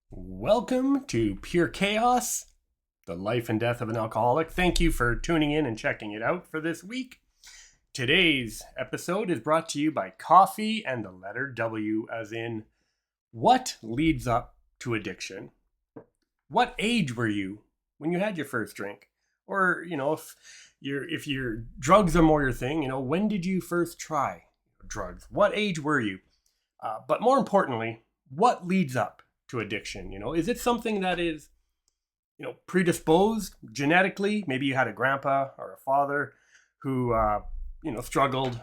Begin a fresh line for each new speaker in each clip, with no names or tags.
Welcome to Pure Chaos, the life and death of an alcoholic. Thank you for tuning in and checking it out for this week. Today's episode is brought to you by coffee and the letter W, as in, what leads up to addiction? What age were you when you had your first drink? Or, if your drugs are more your thing, when did you first try drugs? What age were you? But more importantly, what leads up to addiction? Is it something that is, predisposed genetically? Maybe you had a grandpa or a father who, struggled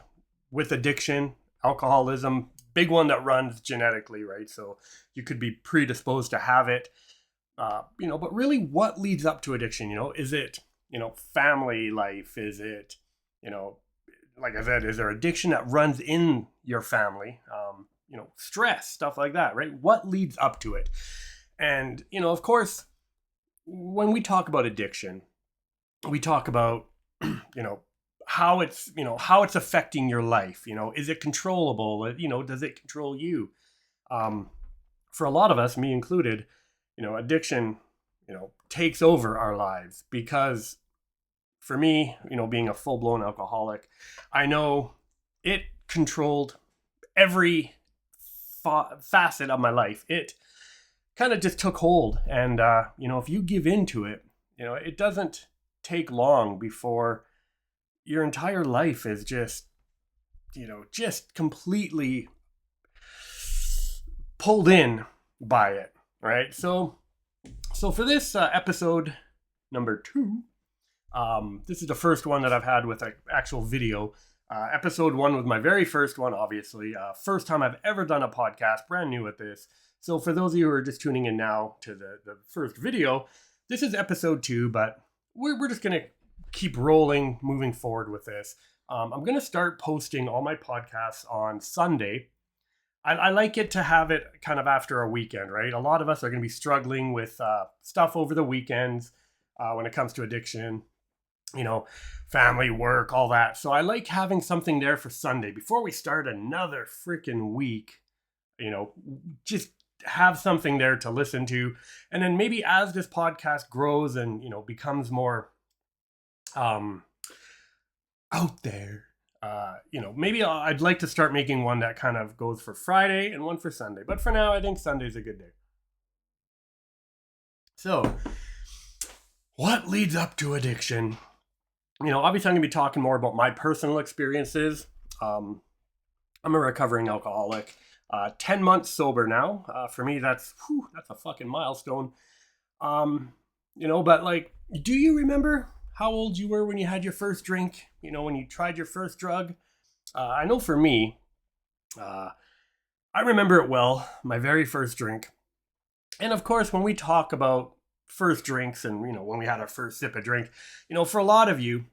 with addiction, alcoholism, big one that runs genetically, right? So you could be predisposed to have it, but really what leads up to addiction? Is it, family life? Is it, like I said, is there addiction that runs in your family? Stress, stuff like that, right? What leads up to it? And, of course, when we talk about addiction, we talk about, how it's affecting your life. Is it controllable? Does it control you? For a lot of us, me included, addiction, takes over our lives because for me, being a full-blown alcoholic, I know it controlled every facet of my life. It kind of just took hold, and if you give into it, it doesn't take long before your entire life is just completely pulled in by it, right? So for this episode number 2, this is the first one that I've had with an actual video. Episode 1 was my very first one, obviously. First time I've ever done a podcast, brand new at this. So for those of you who are just tuning in now to the first video, this is episode 2, but we're just going to keep rolling, moving forward with this. I'm going to start posting all my podcasts on Sunday. I like it to have it kind of after a weekend, right? A lot of us are going to be struggling with stuff over the weekends when it comes to addiction. Family, work, all that. So I like having something there for Sunday before we start another freaking week, just have something there to listen to. And then maybe as this podcast grows and, becomes more out there, maybe I'd like to start making one that kind of goes for Friday and one for Sunday. But for now, I think Sunday's a good day. So what leads up to addiction? Obviously I'm going to be talking more about my personal experiences. I'm a recovering alcoholic, 10 months sober now. For me, that's a fucking milestone. But like, do you remember how old you were when you had your first drink? When you tried your first drug? I know for me, I remember it well, my very first drink. And of course, when we talk about first drinks and, when we had our first sip of drink, for a lot of you,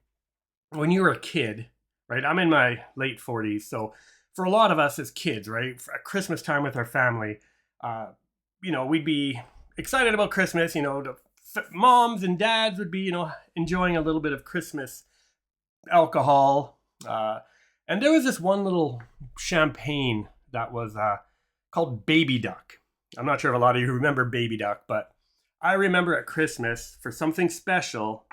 when you were a kid, right? I'm in my late 40s. So for a lot of us as kids, right? At Christmas time with our family, we'd be excited about Christmas, the moms and dads would be, enjoying a little bit of Christmas alcohol. And there was this one little champagne that was called Baby Duck. I'm not sure if a lot of you remember Baby Duck, but I remember at Christmas, for something special,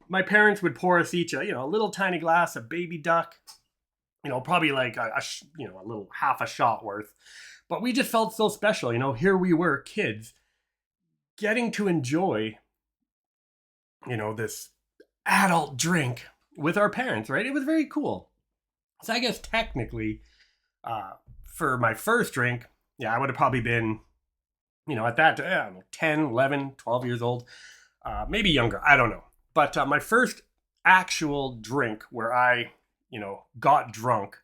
my parents would pour us each a little tiny glass of Baby Duck, probably like a little half a shot worth. But we just felt so special. Here we were, kids, getting to enjoy, this adult drink with our parents, right? It was very cool. So I guess technically, for my first drink, I would have probably been, at that, 10, 11, 12 years old, maybe younger. I don't know. But my first actual drink where I, got drunk,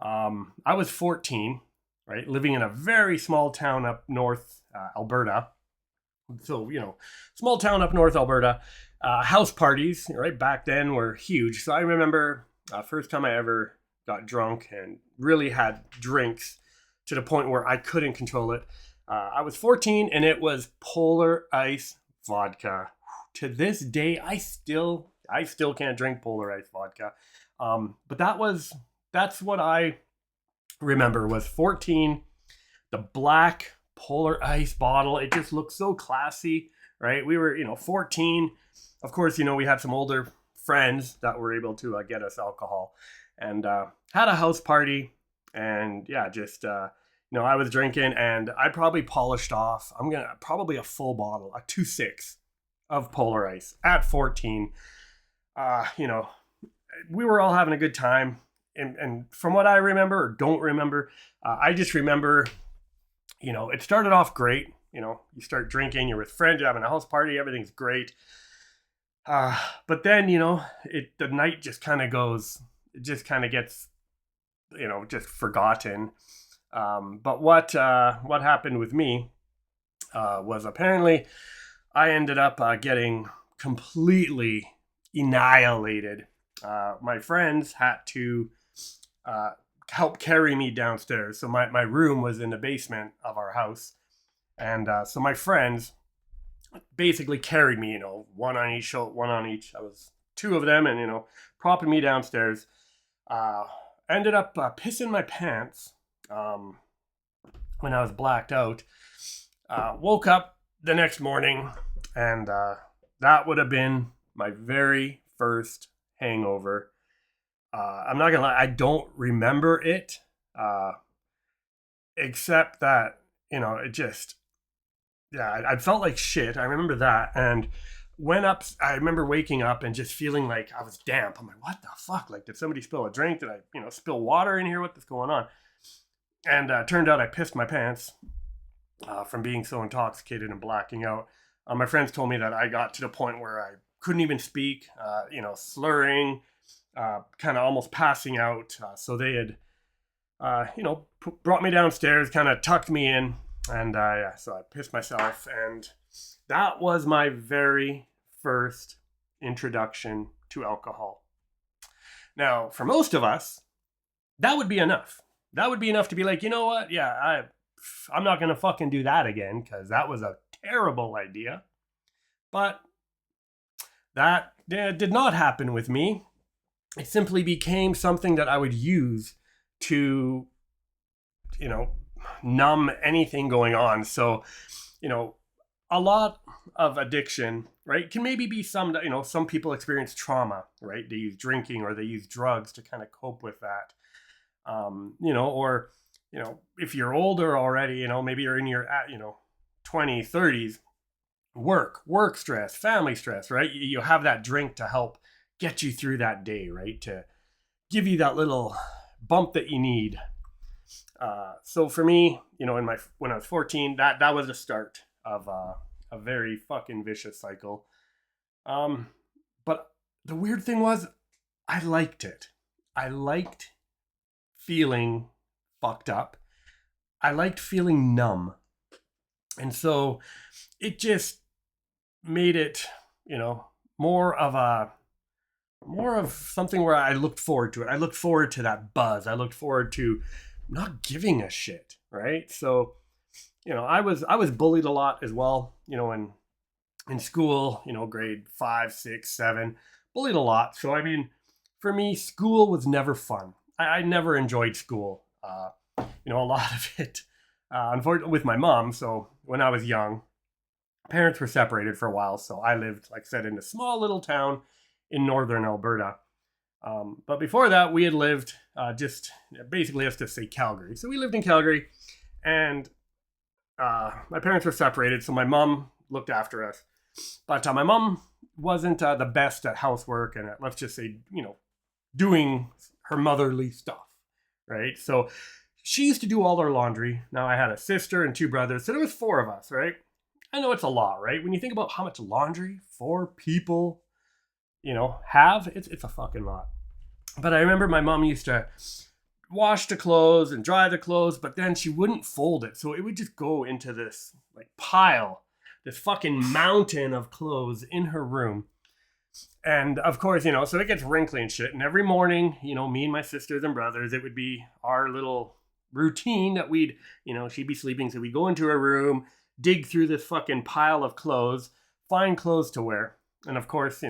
I was 14, right? Living in a very small town up north, Alberta. So, small town up north Alberta. House parties, right, back then were huge. So I remember first time I ever got drunk and really had drinks to the point where I couldn't control it. I was 14 and it was Polar Ice vodka. To this day, I still can't drink Polar Ice vodka. But that's what I remember was 14, the black Polar Ice bottle. It just looked so classy, right? We were, 14. Of course, we had some older friends that were able to get us alcohol, and had a house party. And yeah, just, I was drinking, and I probably polished off, probably a full bottle, a 2.6 of Polar Ice at 14. We were all having a good time. And from what I remember or don't remember, I just remember, it started off great. You start drinking, you're with friends, you're having a house party, everything's great. But then, the night just kind of goes, it just kind of gets, just forgotten. But what happened with me was apparently I ended up getting completely annihilated. My friends had to help carry me downstairs. So my room was in the basement of our house. And so my friends basically carried me, one on each. I was two of them, and, propping me downstairs. Ended up pissing my pants when I was blacked out. Woke up the next morning, and that would have been my very first hangover. I'm not gonna lie, I don't remember it, except that, it just, yeah, I felt like shit. I remember that. And I remember waking up and just feeling like I was damp. I'm like, what the fuck? Like, did somebody spill a drink? Did I, spill water in here? What's going on? And turned out I pissed my pants from being so intoxicated and blacking out. My friends told me that I got to the point where I couldn't even speak, slurring, kind of almost passing out. So they had, brought me downstairs, kind of tucked me in. And so I pissed myself, and that was my very first introduction to alcohol. Now, for most of us, that would be enough. That would be enough to be like, you know what? Yeah, I'm not going to fucking do that again, because that was a terrible idea. But that did not happen with me. It simply became something that I would use to, numb anything going on. So, a lot of addiction, right, can maybe be some people experience trauma, right? They use drinking or they use drugs to kind of cope with that. Or, if you're older already, maybe you're in your, 20s, 30s, work stress, family stress, right? You have that drink to help get you through that day, right? To give you that little bump that you need. So for me, when I was 14, that was the start of a very fucking vicious cycle. But the weird thing was, I liked it. I liked feeling fucked up. I liked feeling numb. And so it just made it, more of something where I looked forward to it. I looked forward to that buzz. I looked forward to not giving a shit, right? So, I was bullied a lot as well, in school, grade 5, 6, 7, bullied a lot. So, I mean, for me, school was never fun. I never enjoyed school. A lot of it, unfortunately, with my mom. So when I was young, parents were separated for a while. So I lived, like I said, in a small little town in northern Alberta. But before that, we had lived just basically, let's just say Calgary. So we lived in Calgary, and my parents were separated. So my mom looked after us. But my mom wasn't the best at housework and let's just say, doing her motherly stuff, right? So she used to do all our laundry. Now I had a sister and 2 brothers, so there was 4 of us, right? I know it's a lot, right? When you think about how much laundry 4 people, have, it's a fucking lot. But I remember my mom used to wash the clothes and dry the clothes, but then she wouldn't fold it. So it would just go into this pile, this fucking mountain of clothes in her room. And of course, so it gets wrinkly and shit. And every morning, me and my sisters and brothers, it would be our little routine that we'd, she'd be sleeping. So we'd go into her room, dig through this fucking pile of clothes, find clothes to wear. And of course,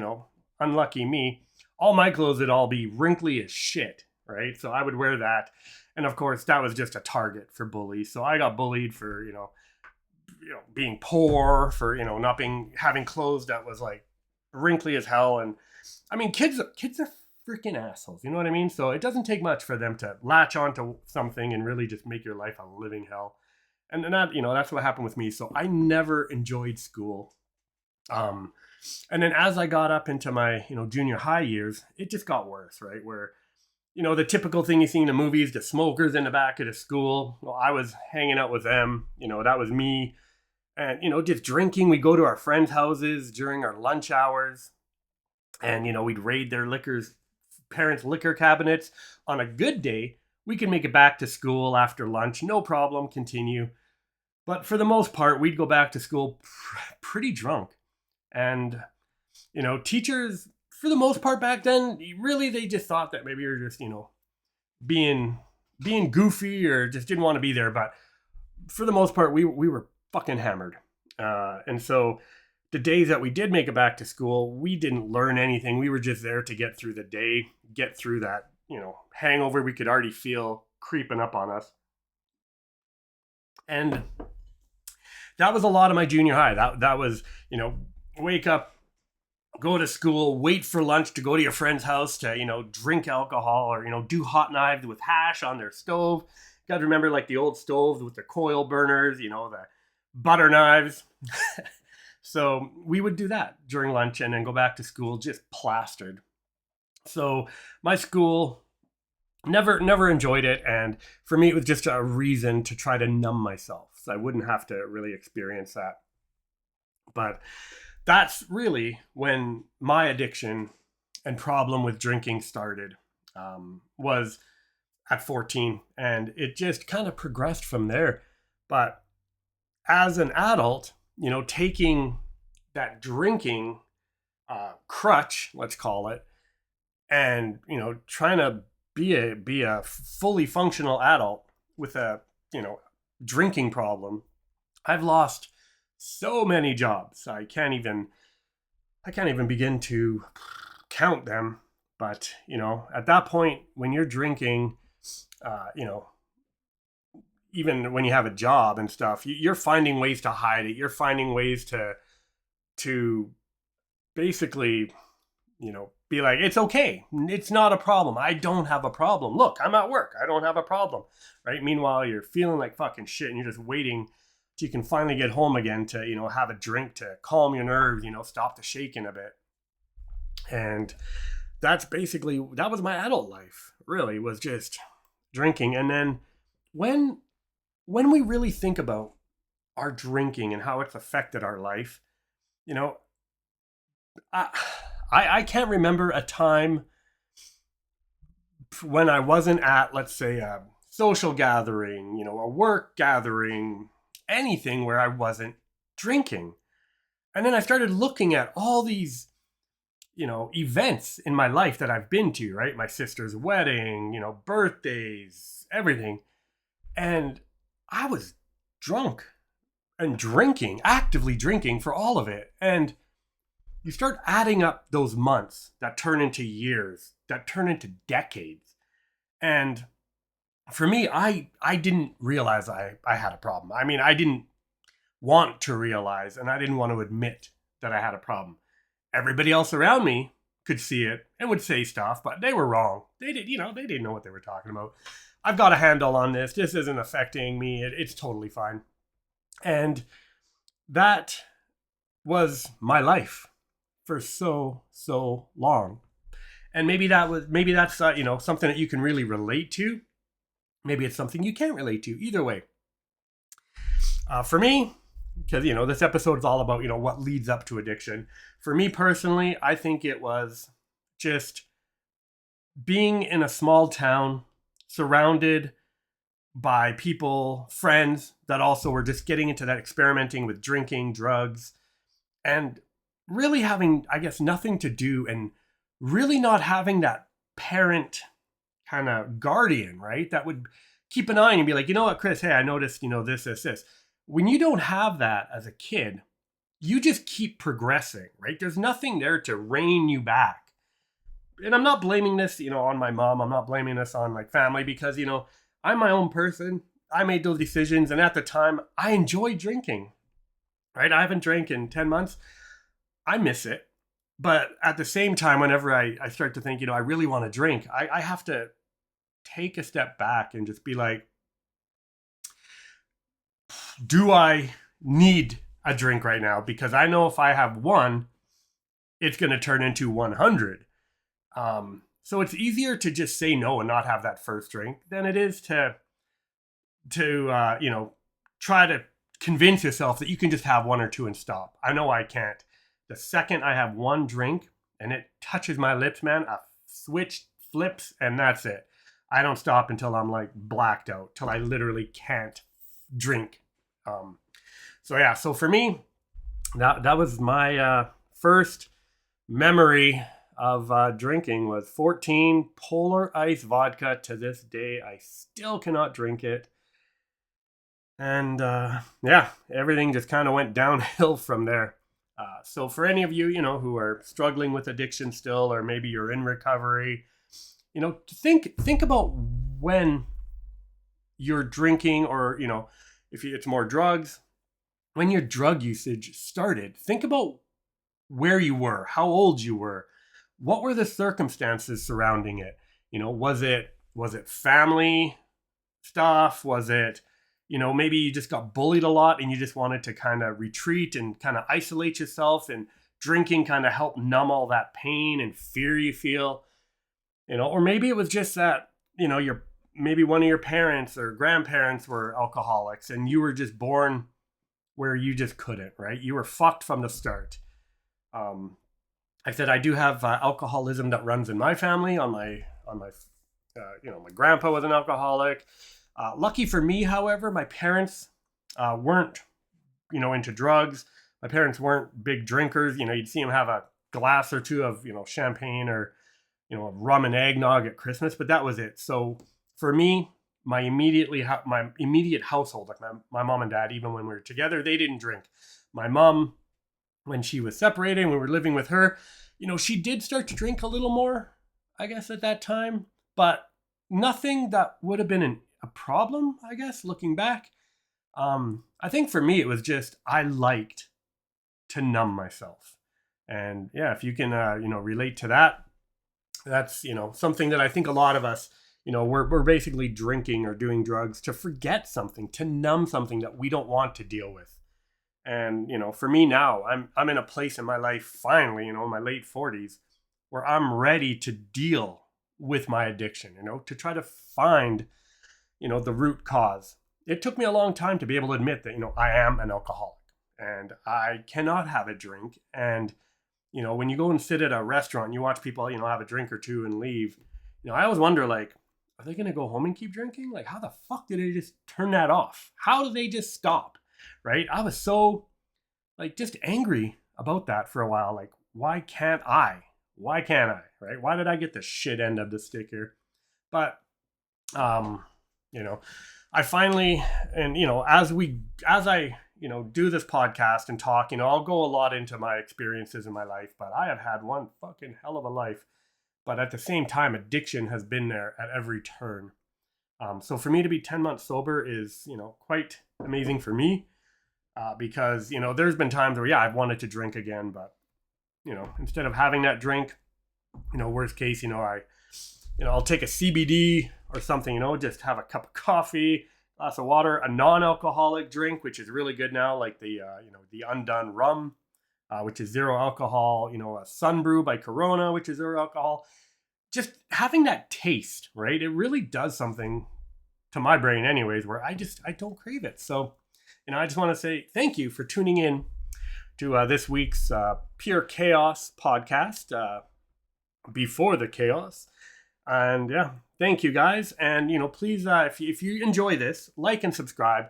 unlucky me, all my clothes would all be wrinkly as shit, right? So I would wear that. And of course, that was just a target for bullies. So I got bullied for, being poor, for not having clothes that was like wrinkly as hell. And I mean, kids are freaking assholes, you know what I mean? So it doesn't take much for them to latch onto something and really just make your life a living hell. And that, that's what happened with me. So I never enjoyed school. And then as I got up into my junior high years, it just got worse, right? Where the typical thing you see in the movies, the smokers in the back of the school. Well, I was hanging out with them. That was me. And, just drinking. We go to our friends' houses during our lunch hours. And, we'd raid their parents' liquor cabinets. On a good day, we could make it back to school after lunch. No problem, continue. But for the most part, we'd go back to school pretty drunk. And, teachers, for the most part back then, really, they just thought that maybe you're just, being goofy or just didn't want to be there. But for the most part, we were fucking hammered. And so the days that we did make it back to school, we didn't learn anything. We were just there to get through the day, get through that, hangover we could already feel creeping up on us. And that was a lot of my junior high. That was, wake up, go to school, wait for lunch to go to your friend's house to, drink alcohol or, do hot knives with hash on their stove. You guys remember like the old stoves with the coil burners, the butter knives. So we would do that during lunch and then go back to school just plastered. So my school, never enjoyed it. And for me, it was just a reason to try to numb myself. So I wouldn't have to really experience that. But that's really when my addiction and problem with drinking started, was at 14. And it just kind of progressed from there. But as an adult, taking that drinking crutch, let's call it, and, trying to be a fully functional adult with a, drinking problem, I've lost so many jobs. I can't even begin to count them. But, at that point when you're drinking, even when you have a job and stuff, you're finding ways to hide it. You're finding ways to basically, be like, it's okay. It's not a problem. I don't have a problem. Look, I'm at work. I don't have a problem. Right? Meanwhile, you're feeling like fucking shit and you're just waiting till you can finally get home again to, have a drink to calm your nerves, stop the shaking a bit. And that was my adult life, really, was just drinking. And then when we really think about our drinking and how it's affected our life, I can't remember a time when I wasn't at, let's say, a social gathering, a work gathering, anything where I wasn't drinking. And then I started looking at all these, events in my life that I've been to, right? My sister's wedding, birthdays, everything. And I was drunk and drinking, actively drinking for all of it. And you start adding up those months that turn into years, that turn into decades. And for me, I didn't realize I had a problem. I mean, I didn't want to realize, and I didn't want to admit that I had a problem. Everybody else around me could see it and would say stuff, but they were wrong. They didn't know what they were talking about. I've got a handle on this. This isn't affecting me. It's totally fine. And that was my life for so long. And maybe that's something that you can really relate to. Maybe it's something you can't relate to. Either way, for me, because this episode is all about what leads up to addiction. For me personally, I think it was just being in a small town, surrounded by people, friends that also were just getting into that experimenting with drinking, drugs, and really having, I guess, nothing to do, and really not having that parent kind of guardian, right? That would keep an eye on you and be like, you know what, Chris, hey, I noticed, this. When you don't have that as a kid, you just keep progressing, right? There's nothing there to rein you back. And I'm not blaming this, on my mom. I'm not blaming this on like family because, I'm my own person. I made those decisions. And at the time, I enjoyed drinking. right? I haven't drank in 10 months. I miss it. But at the same time, whenever I start to think, I really want to drink, I have to take a step back and just be like, do I need a drink right now? Because I know if I have one, it's going to turn into 100. So it's easier to just say no and not have that first drink than it is to try to convince yourself that you can just have one or two and stop. I know I can't. The second I have one drink and it touches my lips, man, a switch flips and that's it. I don't stop until I'm like blacked out, till I literally can't drink. So for me, that was my first memory of drinking was 14 Polar Ice vodka. To this day, I still cannot drink it. And everything just kind of went downhill from there. So for any of you, who are struggling with addiction still, or maybe you're in recovery, think about when you're drinking, or, if it's more drugs, when your drug usage started. Think about where you were, how old you were, what were the circumstances surrounding it? Was it family stuff? Was it, maybe you just got bullied a lot and you just wanted to kind of retreat and kind of isolate yourself, and drinking kind of helped numb all that pain and fear you feel, or maybe it was just that, maybe one of your parents or grandparents were alcoholics and you were just born where you just couldn't, right? You were fucked from the start. I said I do have alcoholism that runs in my family. My grandpa was an alcoholic. Lucky for me, however, my parents weren't, into drugs. My parents weren't big drinkers. You'd see them have a glass or two of, champagne or, rum and eggnog at Christmas, but that was it. So for me, my immediate household, like my mom and dad, even when we were together, they didn't drink. My mom, when she was separated, we were living with her, she did start to drink a little more, I guess, at that time, but nothing that would have been a problem, I guess, looking back. I think for me, it was just, I liked to numb myself. And yeah, if you can, relate to that, that's, something that I think a lot of us, we're basically drinking or doing drugs to forget something, to numb something that we don't want to deal with. And, for me now, I'm in a place in my life, finally, in my late 40s, where I'm ready to deal with my addiction, to try to find, the root cause. It took me a long time to be able to admit that, I am an alcoholic and I cannot have a drink. And, when you go and sit at a restaurant and you watch people, have a drink or two and leave, I always wonder, like, are they going to go home and keep drinking? Like, how the fuck did they just turn that off? How did they just stop? Right? I was so, like, just angry about that for a while. Like, why can't I? Why can't I? Right? Why did I get the shit end of the stick here? But, I finally, and, as I, do this podcast and talk, I'll go a lot into my experiences in my life, but I have had one fucking hell of a life. But at the same time, addiction has been there at every turn. So for me to be 10 months sober is, quite amazing for me. Because, there's been times where, I've wanted to drink again, but, instead of having that drink, worst case, I'll take a CBD or something, just have a cup of coffee, glass of water, a non-alcoholic drink, which is really good now, like the undone rum, which is zero alcohol, a sun brew by Corona, which is zero alcohol. Just having that taste, right? It really does something to my brain anyways, where I don't crave it. So, I just want to say thank you for tuning in to this week's Pure Chaos podcast, Before the Chaos. And yeah, thank you guys. And, please, if you enjoy this, like and subscribe.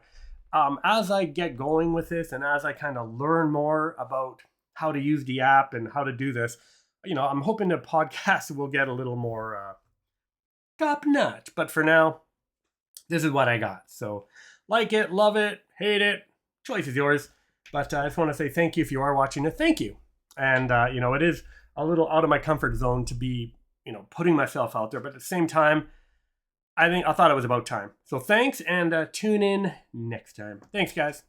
As I get going with this and as I kind of learn more about how to use the app and how to do this, I'm hoping the podcast will get a little more top notch. But for now, this is what I got. So like it, love it, hate it, choice is yours. But I just want to say thank you if you are watching it. Thank you. And, it is a little out of my comfort zone to be, putting myself out there. But at the same time, I thought it was about time. So thanks, and tune in next time. Thanks, guys.